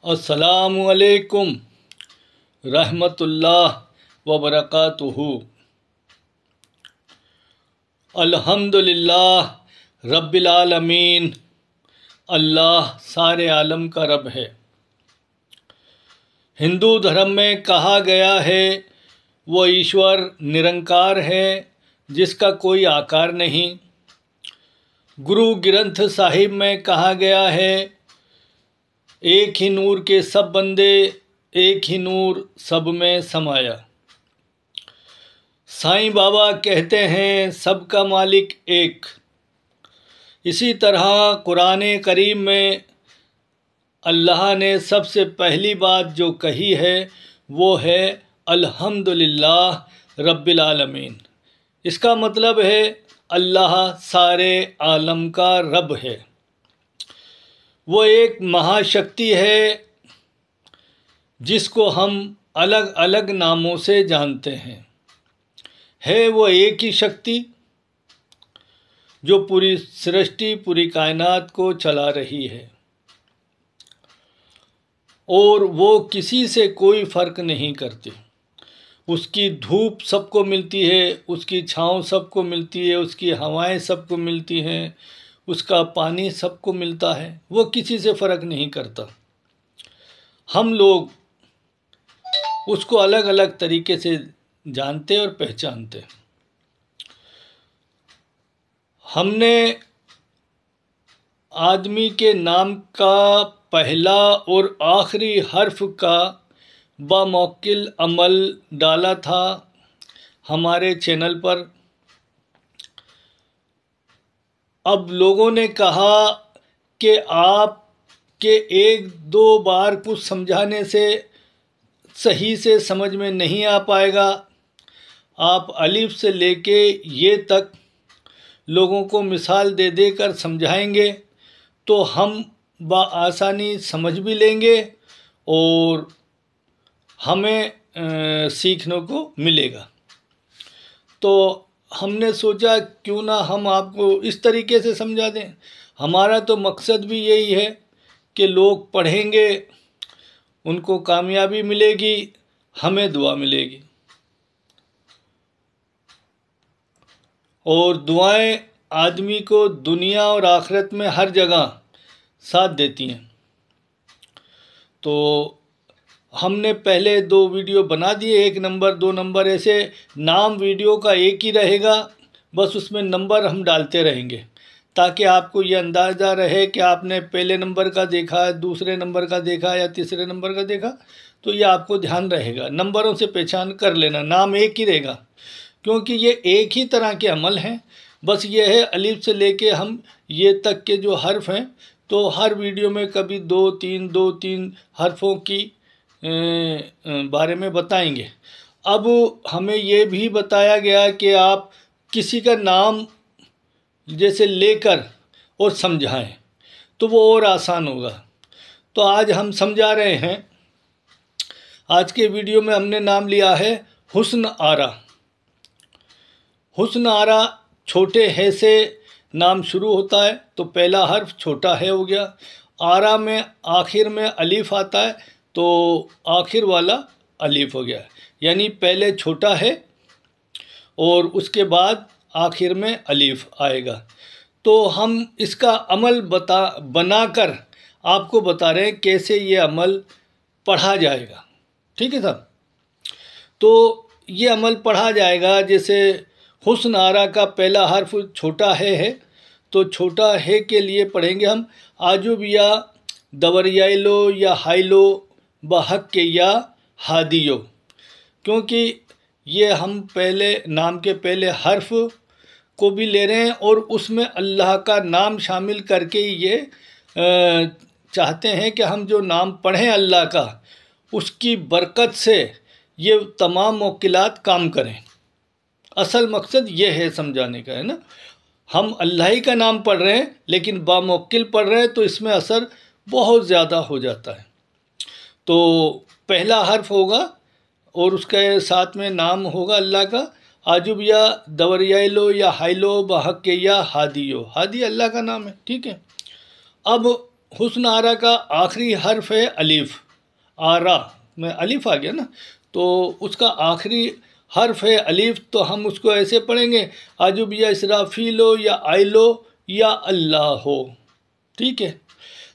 السلام علیکم رحمۃ اللہ وبرکاتہ۔ الحمد للہ رب العالمین، اللہ سارے عالم کا رب ہے۔ ہندو دھرم میں کہا گیا ہے وہ ایشور نرنکار ہے جس کا کوئی آکار نہیں۔ گرو گرنتھ صاحب میں کہا گیا ہے ایک ہی نور کے سب بندے، ایک ہی نور سب میں سمایا۔ سائیں بابا کہتے ہیں سب کا مالک ایک۔ اسی طرح قرآن کریم میں اللہ نے سب سے پہلی بات جو کہی ہے وہ ہے الحمدللہ رب العالمین۔ اس کا مطلب ہے اللہ سارے عالم کا رب ہے۔ وہ ایک مہا شکتی ہے جس کو ہم الگ الگ ناموں سے جانتے ہیں۔ ہے وہ ایک ہی شکتی جو پوری سرشٹی، پوری کائنات کو چلا رہی ہے، اور وہ کسی سے کوئی فرق نہیں کرتی۔ اس کی دھوپ سب کو ملتی ہے، اس کی چھاؤں سب کو ملتی ہے، اس کی ہوائیں سب کو ملتی ہیں، اس کا پانی سب کو ملتا ہے، وہ کسی سے فرق نہیں کرتا۔ ہم لوگ اس کو الگ الگ طریقے سے جانتے اور پہچانتے۔ ہم نے آدمی کے نام کا پہلا اور آخری حرف کا باموکل عمل ڈالا تھا ہمارے چینل پر۔ اب لوگوں نے کہا کہ آپ کے ایک دو بار کچھ سمجھانے سے صحیح سے سمجھ میں نہیں آ پائے گا، آپ الف سے لے کے یہ تک لوگوں کو مثال دے دے کر سمجھائیں گے تو ہم بآسانی سمجھ بھی لیں گے اور ہمیں سیکھنے کو ملے گا۔ تو ہم نے سوچا کیوں نہ ہم آپ کو اس طریقے سے سمجھا دیں۔ ہمارا تو مقصد بھی یہی ہے کہ لوگ پڑھیں گے، ان کو کامیابی ملے گی، ہمیں دعا ملے گی، اور دعائیں آدمی کو دنیا اور آخرت میں ہر جگہ ساتھ دیتی ہیں۔ تو ہم نے پہلے 2 ویڈیو بنا دیے، 1 نمبر 2 نمبر، ایسے نام ویڈیو کا ایک ہی رہے گا، بس اس میں نمبر ہم ڈالتے رہیں گے تاکہ آپ کو یہ اندازہ رہے کہ آپ نے پہلے نمبر کا دیکھا، دوسرے نمبر کا دیکھا یا تیسرے نمبر کا دیکھا، تو یہ آپ کو دھیان رہے گا، نمبروں سے پہچان کر لینا، نام ایک ہی رہے گا کیونکہ یہ ایک ہی طرح کے عمل ہیں۔ بس یہ ہے الف سے لے کے ہم یہ تک کے جو حرف ہیں، تو ہر ویڈیو میں کبھی 2-3 حرفوں کی بارے میں بتائیں گے۔ اب ہمیں یہ بھی بتایا گیا کہ آپ کسی کا نام جیسے لے کر اور سمجھائیں تو وہ اور آسان ہوگا۔ تو آج ہم سمجھا رہے ہیں، آج کے ویڈیو میں ہم نے نام لیا ہے حسن آرا۔ حسن آرا چھوٹے ہے سے نام شروع ہوتا ہے، تو پہلا حرف چھوٹا ہے ہو گیا۔ آرا میں آخر میں الف آتا ہے تو آخر والا الف ہو گیا، یعنی پہلے چھوٹا ہے اور اس کے بعد آخر میں الف آئے گا۔ تو ہم اس کا عمل بنا کر آپ کو بتا رہے ہیں کیسے یہ عمل پڑھا جائے گا، ٹھیک ہے صاحب؟ تو یہ عمل پڑھا جائے گا، جیسے حسن آرا کا پہلا حرف چھوٹا ہے تو چھوٹا ہے کے لیے پڑھیں گے ہم آجوب یا دوریائلو یا ہائلو بحق کے یا ہادیو، کیونکہ یہ ہم پہلے نام کے پہلے حرف کو بھی لے رہے ہیں اور اس میں اللہ کا نام شامل کر کے یہ چاہتے ہیں کہ ہم جو نام پڑھیں اللہ کا، اس کی برکت سے یہ تمام موکلات کام کریں۔ اصل مقصد یہ ہے سمجھانے کا، ہے نا؟ ہم اللہ ہی کا نام پڑھ رہے ہیں لیکن باموکل پڑھ رہے ہیں تو اس میں اثر بہت زیادہ ہو جاتا ہے۔ تو پہلا حرف ہوگا اور اس کے ساتھ میں نام ہوگا اللہ کا، آجوب یا دوریائلو یا ہائلو بحق یا ہادیو۔ ہادی اللہ کا نام ہے، ٹھیک ہے؟ اب حسن آرا کا آخری حرف ہے الف، آرا میں الف آ گیا نا، تو اس کا آخری حرف ہے الف، تو ہم اس کو ایسے پڑھیں گے آجب یا اسرافیلو یا آئلو یا اللہ ہو، ٹھیک ہے۔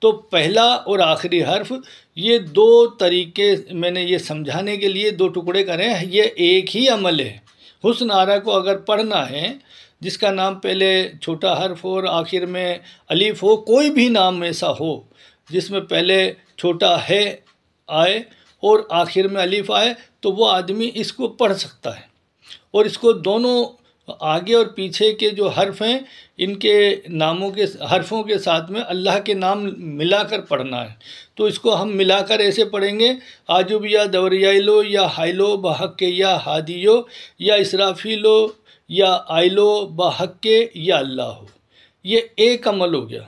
تو پہلا اور آخری حرف، یہ دو طریقے میں نے یہ سمجھانے کے لیے دو ٹکڑے کرے ہیں، یہ ایک ہی عمل ہے۔ حسن آرا کو اگر پڑھنا ہے، جس کا نام پہلے چھوٹا حرف اور آخر میں الف ہو، کوئی بھی نام ایسا ہو جس میں پہلے چھوٹا ہے آئے اور آخر میں الف آئے، تو وہ آدمی اس کو پڑھ سکتا ہے، اور اس کو دونوں آگے اور پیچھے کے جو حرف ہیں ان کے ناموں کے حرفوں کے ساتھ میں اللہ کے نام ملا کر پڑھنا ہے۔ تو اس کو ہم ملا کر ایسے پڑھیں گے آجب یا دوریائلو یا ہائلو بحق یا ہادیو یا اسرافیلو یا آئلو بحق یا اللہ ہو، یہ ایک عمل ہو گیا۔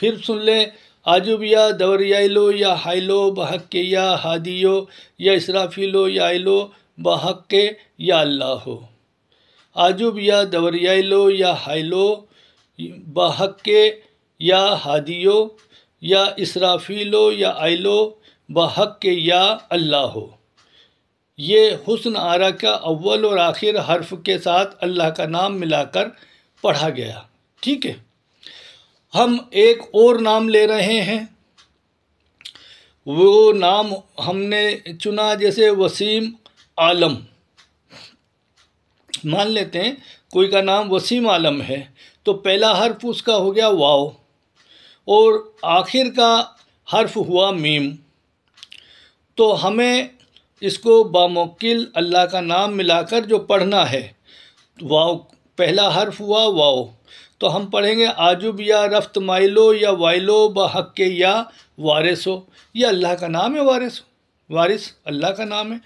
پھر سن لیں آجب یا دوریائلو یا ہائلو بحق یا ہادیو یا اسرافیلو یا آئلو بحق یا اللہ ہو، آجب یا دوریائلو یا ہائلو بحق یا ہادیو یا اسرافیلو یا آئلو بحق یا اللہ ہو۔ یہ حسن آرا کا اول اور آخر حرف کے ساتھ اللہ کا نام ملا کر پڑھا گیا، ٹھیک ہے۔ ہم ایک اور نام لے رہے ہیں، وہ نام ہم نے چنا جیسے وسیم عالم، مان لیتے ہیں کوئی کا نام وسیم عالم ہے، تو پہلا حرف اس کا ہو گیا واو اور آخر کا حرف ہوا میم، تو ہمیں اس کو باموکل اللہ کا نام ملا کر جو پڑھنا ہے، واو پہلا حرف ہوا واو، تو ہم پڑھیں گے آجب یا رفت مائلو یا وائلو بحق یا وارثو، یہ اللہ کا نام ہے، وارث اللہ کا نام ہے،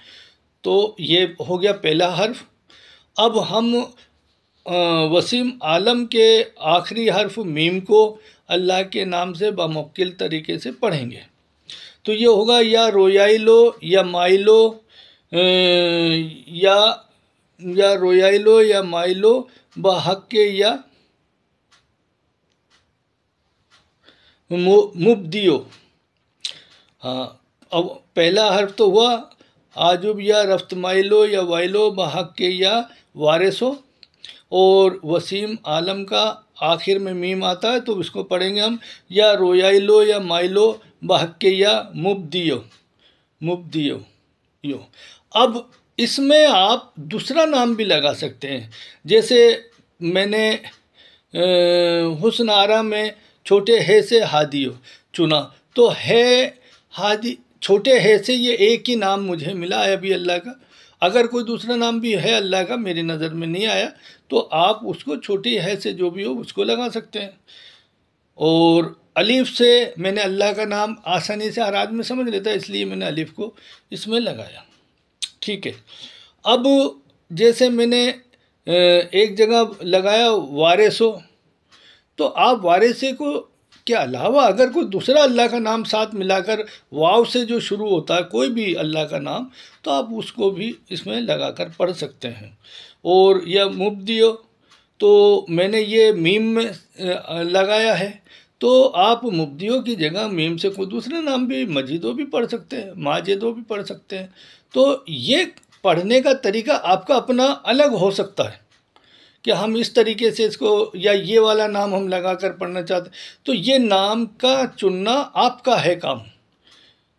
تو یہ ہو گیا پہلا حرف۔ اب ہم وسیم عالم کے آخری حرف میم کو اللہ کے نام سے باموکل طریقے سے پڑھیں گے، تو یہ ہوگا یا رویائلو یا مائلو یا رویائلو یا مائلو بحق یا مبدیو۔ ہاں، اب پہلا حرف تو ہوا آجب یا رفت مائلو یا وائلو بحق یا وارثو، اور وسیم عالم کا آخر میں میم آتا ہے تو اس کو پڑھیں گے ہم یا رویائلو یا مائلو بحق یا مبدیو۔ اب اس میں آپ دوسرا نام بھی لگا سکتے ہیں، جیسے میں نے حسن آرا میں چھوٹے ہے سے ہادیو چنا، تو ہے ہادی چھوٹے ہے سے یہ ایک ہی نام مجھے ملا ہے ابھی اللہ کا، اگر کوئی دوسرا نام بھی ہے اللہ کا میری نظر میں نہیں آیا تو آپ اس کو چھوٹی ہے سے جو بھی ہو اس کو لگا سکتے ہیں، اور الف سے میں نے اللہ کا نام آسانی سے ہر آدمی سمجھ لیتا ہے، اس لیے میں نے الف کو اس میں لگایا، ٹھیک ہے۔ اب جیسے میں نے ایک جگہ لگایا وارثو، تو آپ وارثے کو کے علاوہ اگر کوئی دوسرا اللہ کا نام ساتھ ملا کر واو سے جو شروع ہوتا ہے کوئی بھی اللہ کا نام، تو آپ اس کو بھی اس میں لگا کر پڑھ سکتے ہیں۔ اور یا مبدیو، تو میں نے یہ میم میں لگایا ہے، تو آپ مبدیو کی جگہ میم سے کوئی دوسرا نام بھی مجیدو بھی پڑھ سکتے ہیں، ماجدو بھی پڑھ سکتے ہیں، تو یہ پڑھنے کا طریقہ آپ کا اپنا الگ ہو سکتا ہے کہ ہم اس طریقے سے اس کو یا یہ والا نام ہم لگا کر پڑھنا چاہتے ہیں، تو یہ نام کا چننا آپ کا ہے کام،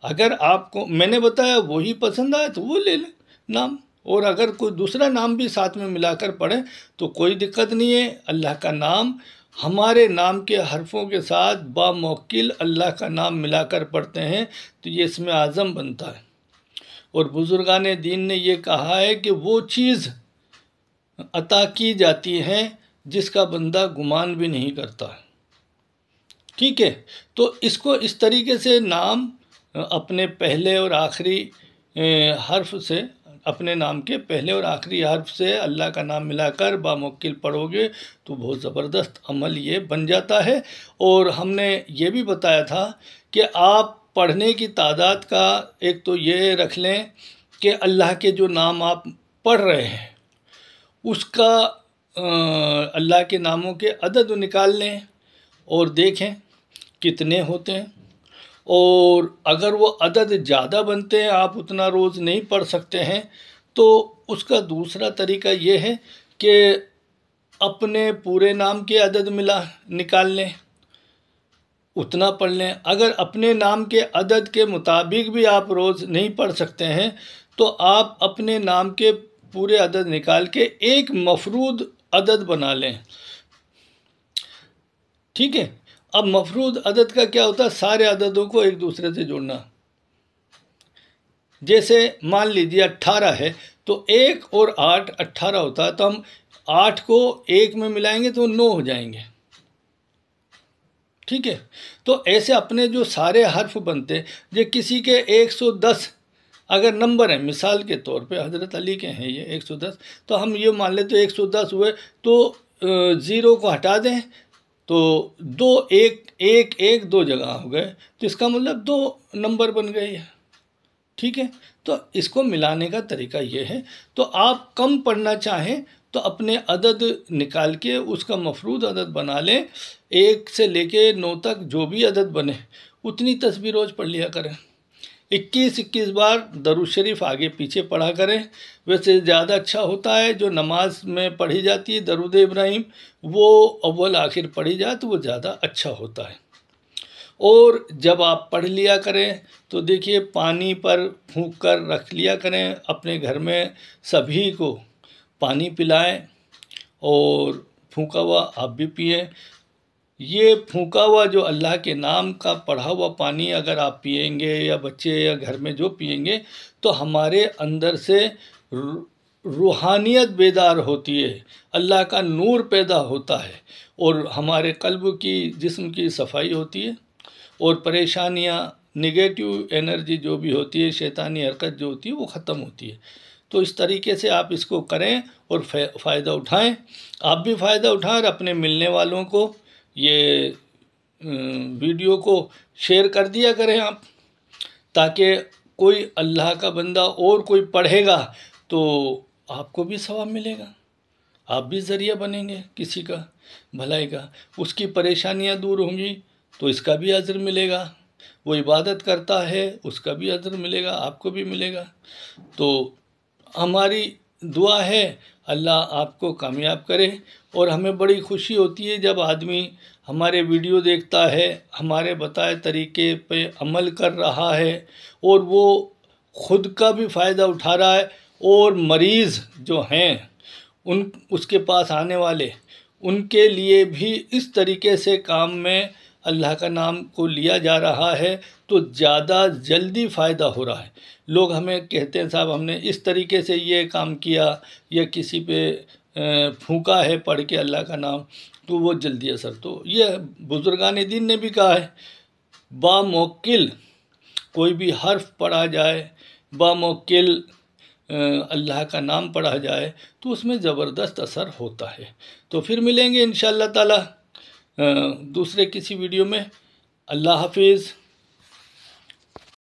اگر آپ کو میں نے بتایا وہی پسند آئے تو وہ لے لیں نام، اور اگر کوئی دوسرا نام بھی ساتھ میں ملا کر پڑھیں تو کوئی دقت نہیں ہے، اللہ کا نام ہمارے نام کے حرفوں کے ساتھ باموکل اللہ کا نام ملا کر پڑھتے ہیں تو یہ اسم اعظم بنتا ہے، اور بزرگان دین نے یہ کہا ہے کہ وہ چیز عطا کی جاتی ہے جس کا بندہ گمان بھی نہیں کرتا، ٹھیک ہے۔ تو اس کو اس طریقے سے نام اپنے پہلے اور آخری حرف سے، اپنے نام کے پہلے اور آخری حرف سے اللہ کا نام ملا کر باموکل پڑھو گے تو بہت زبردست عمل یہ بن جاتا ہے۔ اور ہم نے یہ بھی بتایا تھا کہ آپ پڑھنے کی تعداد کا ایک تو یہ رکھ لیں کہ اللہ کے جو نام آپ پڑھ رہے ہیں اس کا اللہ کے ناموں کے عدد نکال لیں اور دیکھیں کتنے ہوتے ہیں، اور اگر وہ عدد زیادہ بنتے ہیں، آپ اتنا روز نہیں پڑھ سکتے ہیں، تو اس کا دوسرا طریقہ یہ ہے کہ اپنے پورے نام کے عدد نکال لیں، اتنا پڑھ لیں۔ اگر اپنے نام کے عدد کے مطابق بھی آپ روز نہیں پڑھ سکتے ہیں تو آپ اپنے نام کے پورے عدد نکال کے ایک مفروض عدد بنا لیں، ٹھیک ہے۔ اب مفروض عدد کا کیا ہوتا ہے؟ سارے عددوں کو ایک دوسرے سے جوڑنا۔ جیسے مان لیجیے 18 ہے تو 1 اور 8 18 ہوتا ہے، تو ہم 8 کو 1 میں ملائیں گے تو 9 ہو جائیں گے، ٹھیک ہے۔ تو ایسے اپنے جو سارے حرف بنتے، جو کسی کے 110 اگر نمبر ہیں، مثال کے طور پہ حضرت علی کے ہیں یہ 110، تو ہم یہ مان لیتے 110 ہوئے تو 0 کو ہٹا دیں تو 2 1 2 جگہ ہو گئے، تو اس کا مطلب 2 نمبر بن گئے، ٹھیک ہے۔ تو اس کو ملانے کا طریقہ یہ ہے۔ تو آپ کم پڑھنا چاہیں تو اپنے عدد نکال کے اس کا مفروض عدد بنا لیں، 1 سے لے کے 9 تک جو بھی عدد بنے اتنی تسبیح روز پڑھ لیا کریں۔ 21 بار درود شریف آگے پیچھے پڑھا کریں، ویسے زیادہ اچھا ہوتا ہے جو نماز میں پڑھی جاتی ہے درود ابراہیم، وہ اول آخر پڑھی جائے تو وہ زیادہ اچھا ہوتا ہے۔ اور جب آپ پڑھ لیا کریں تو دیکھیے پانی پر پھونک کر رکھ لیا کریں، اپنے گھر میں سبھی کو پانی پلائیں اور پھونکا ہوا آپ بھی پئیں۔ یہ پھونکا ہوا جو اللہ کے نام کا پڑھا ہوا پانی اگر آپ پئیں گے یا بچے یا گھر میں جو پئیں گے تو ہمارے اندر سے روحانیت بیدار ہوتی ہے، اللہ کا نور پیدا ہوتا ہے، اور ہمارے قلب کی جسم کی صفائی ہوتی ہے، اور پریشانیاں نگیٹو انرجی جو بھی ہوتی ہے، شیطانی حرکت جو ہوتی ہے وہ ختم ہوتی ہے۔ تو اس طریقے سے آپ اس کو کریں اور فائدہ اٹھائیں، آپ بھی فائدہ اٹھائیں اور اپنے ملنے والوں کو یہ ویڈیو کو شیئر کر دیا کریں آپ، تاکہ کوئی اللہ کا بندہ اور کوئی پڑھے گا تو آپ کو بھی ثواب ملے گا، آپ بھی ذریعہ بنیں گے کسی کا بھلائی کا، اس کی پریشانیاں دور ہوں گی تو اس کا بھی اجر ملے گا، وہ عبادت کرتا ہے اس کا بھی اجر ملے گا، آپ کو بھی ملے گا۔ تو ہماری دعا ہے اللہ آپ کو کامیاب کرے، اور ہمیں بڑی خوشی ہوتی ہے جب آدمی ہمارے ویڈیو دیکھتا ہے، ہمارے بتائے طریقے پہ عمل کر رہا ہے، اور وہ خود کا بھی فائدہ اٹھا رہا ہے، اور مریض جو ہیں اس کے پاس آنے والے ان کے لیے بھی اس طریقے سے کام میں اللہ کا نام کو لیا جا رہا ہے تو زیادہ جلدی فائدہ ہو رہا ہے۔ لوگ ہمیں کہتے ہیں صاحب ہم نے اس طریقے سے یہ کام کیا یا کسی پہ پھونکا ہے پڑھ کے اللہ کا نام تو وہ جلدی اثر۔ تو یہ بزرگان دین نے بھی کہا ہے باموکل کوئی بھی حرف پڑھا جائے، باموکل اللہ کا نام پڑھا جائے تو اس میں زبردست اثر ہوتا ہے۔ تو پھر ملیں گے انشاءاللہ تعالی دوسرے کسی ویڈیو میں۔ اللہ حافظ۔